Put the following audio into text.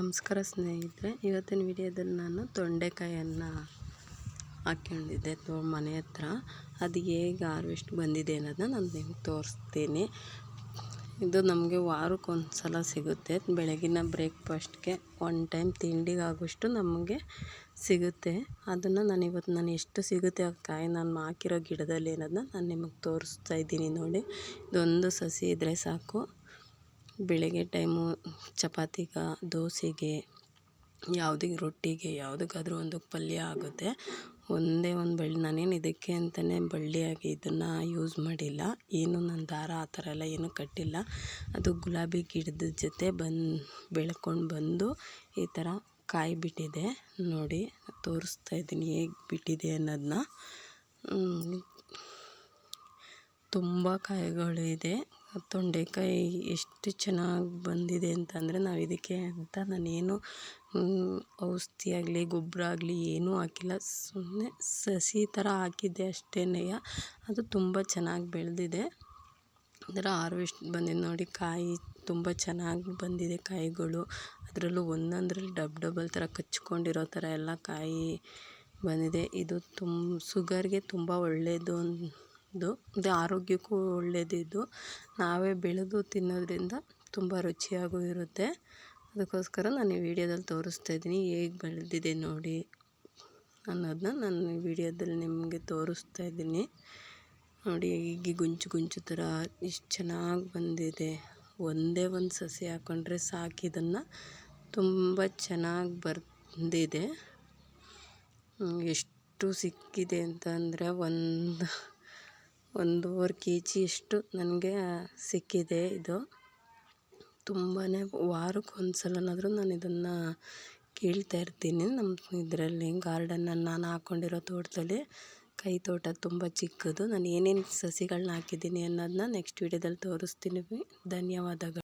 ನಮಸ್ಕಾರ ಸ್ನೇಹಿತರೆ, ಇವತ್ತಿನ ವಿಡಿಯೋದಲ್ಲಿ ನಾನು ತೊಂಡೆಕಾಯನ್ನು ಹಾಕ್ಕೊಂಡಿದ್ದೆ ಮನೆ ಹತ್ರ. ಅದು ಹೇಗೆ ಹಾರ್ವೆಸ್ಟ್ ಬಂದಿದೆ ಅನ್ನೋದನ್ನ ನಾನು ನಿಮ್ಗೆ ತೋರಿಸ್ತೀನಿ. ಇದು ನಮಗೆ ವಾರಕ್ಕೊಂದು ಸಲ ಸಿಗುತ್ತೆ. ಬೆಳಗಿನ ಬ್ರೇಕ್ಫಾಸ್ಟ್ಗೆ ಒನ್ ಟೈಮ್ ತಿಂಡಿಗಾಗುವಷ್ಟು ನಮಗೆ ಸಿಗುತ್ತೆ. ಅದನ್ನು ನಾನು ಎಷ್ಟು ಸಿಗುತ್ತೆ ಆ ಕಾಯಿ ನಾನು ಹಾಕಿರೋ ಗಿಡದಲ್ಲಿ ಅನ್ನೋದನ್ನ ನಾನು ನಿಮಗೆ ತೋರಿಸ್ತಾ ಇದ್ದೀನಿ. ನೋಡಿ, ಇದೊಂದು ಸಸಿ ಇದ್ದರೆ ಸಾಕು. ಬೆಳಗ್ಗೆ ಟೈಮು ಚಪಾತಿಗೆ, ದೋಸೆಗೆ, ಯಾವುದೇ ರೊಟ್ಟಿಗೆ, ಯಾವುದಕ್ಕಾದ್ರೂ ಒಂದು ಪಲ್ಯ ಆಗುತ್ತೆ. ಒಂದೇ ಒಂದು ಬಳ್ಳಿ, ನಾನೇನು ಇದಕ್ಕೆ ಅಂತಲೇ ಬಳ್ಳಿಯಾಗಿ ಇದನ್ನು ಯೂಸ್ ಮಾಡಿಲ್ಲ. ಏನು ನಾನು ದಾರ ಆ ಥರ ಎಲ್ಲ ಏನೂ ಕಟ್ಟಿಲ್ಲ. ಅದು ಗುಲಾಬಿ ಗಿಡದ ಜೊತೆ ಬೆಳ್ಕೊಂಡು ಬಂದು ಈ ಥರ ಕಾಯಿ ಬಿಟ್ಟಿದೆ. ನೋಡಿ, ತೋರಿಸ್ತಾ ಇದ್ದೀನಿ ಹೇಗೆ ಬಿಟ್ಟಿದೆ ಅನ್ನೋದನ್ನ. ತುಂಬ ಕಾಯಿಗಳು ಇದೆ. ತೊಂಡೆಕಾಯಿ ಎಷ್ಟು ಚೆನ್ನಾಗಿ ಬಂದಿದೆ ಅಂತಂದರೆ, ನಾವು ಇದಕ್ಕೆ ಅಂತ ನಾನೇನು ಔಷಧಿ ಆಗಲಿ ಗೊಬ್ಬರ ಆಗಲಿ ಏನೂ ಹಾಕಿಲ್ಲ. ಸುಮ್ಮನೆ ಸಸಿ ಥರ ಹಾಕಿದ್ದೆ ಅಷ್ಟೇ. ಅದು ತುಂಬ ಚೆನ್ನಾಗಿ ಬೆಳೆದಿದೆ. ಅದರ ಹಾರ್ವೆಸ್ಟ್ ಬಂದಿದೆ ನೋಡಿ. ಕಾಯಿ ತುಂಬ ಚೆನ್ನಾಗಿ ಬಂದಿದೆ ಕಾಯಿಗಳು. ಅದರಲ್ಲೂ ಒಂದೊಂದರಲ್ಲಿ ಡಬಲ್ ಥರ ಕಚ್ಕೊಂಡಿರೋ ಥರ ಎಲ್ಲ ಕಾಯಿ ಬಂದಿದೆ. ಇದು ಶುಗರ್ಗೆ ತುಂಬ ಒಳ್ಳೆಯದು. ಇದು ಆರೋಗ್ಯಕ್ಕೂ ಒಳ್ಳೆಯದಿದು. ನಾವೇ ಬೆಳೆದು ತಿನ್ನೋದ್ರಿಂದ ತುಂಬ ರುಚಿಯಾಗೂ ಇರುತ್ತೆ. ಅದಕ್ಕೋಸ್ಕರ ನಾನು ಈ ವಿಡಿಯೋದಲ್ಲಿ ತೋರಿಸ್ತಾ ಇದ್ದೀನಿ ಹೇಗೆ ಬೆಳೆದಿದೆ ನೋಡಿ ಅನ್ನೋದನ್ನ ನಾನು ಈ ವಿಡಿಯೋದಲ್ಲಿ ನಿಮಗೆ ತೋರಿಸ್ತಾ ಇದ್ದೀನಿ. ನೋಡಿ, ಹೀಗೆ ಗುಂಚು ಥರ ಇಷ್ಟು ಚೆನ್ನಾಗಿ ಬಂದಿದೆ. ಒಂದೇ ಒಂದು ಸಸಿ ಹಾಕ್ಕೊಂಡ್ರೆ ಸಾಕು. ಇದನ್ನು ತುಂಬ ಚೆನ್ನಾಗಿ ಬಂದಿದೆ. ಎಷ್ಟು ಸಿಕ್ಕಿದೆ ಅಂತ ಅಂದರೆ 1.5 kgಯಷ್ಟು ನನಗೆ ಸಿಕ್ಕಿದೆ. ಇದು ತುಂಬಾ ವಾರಕ್ಕೊಂದು ಸಲನಾದರೂ ನಾನು ಇದನ್ನು ಕೀಳ್ತಾ ಇರ್ತೀನಿ. ನಮ್ಮ ಇದರಲ್ಲಿ ಗಾರ್ಡನಲ್ಲಿ ನಾನು ಹಾಕ್ಕೊಂಡಿರೋ ತೋಟದಲ್ಲಿ, ಕೈ ತೋಟ ತುಂಬ ಚಿಕ್ಕದು. ನಾನು ಏನೇನು ಸಸಿಗಳನ್ನ ಹಾಕಿದ್ದೀನಿ ಅನ್ನೋದನ್ನ ನೆಕ್ಸ್ಟ್ ವಿಡಿಯೋದಲ್ಲಿ ತೋರಿಸ್ತೀನಿ. ಧನ್ಯವಾದಗಳು.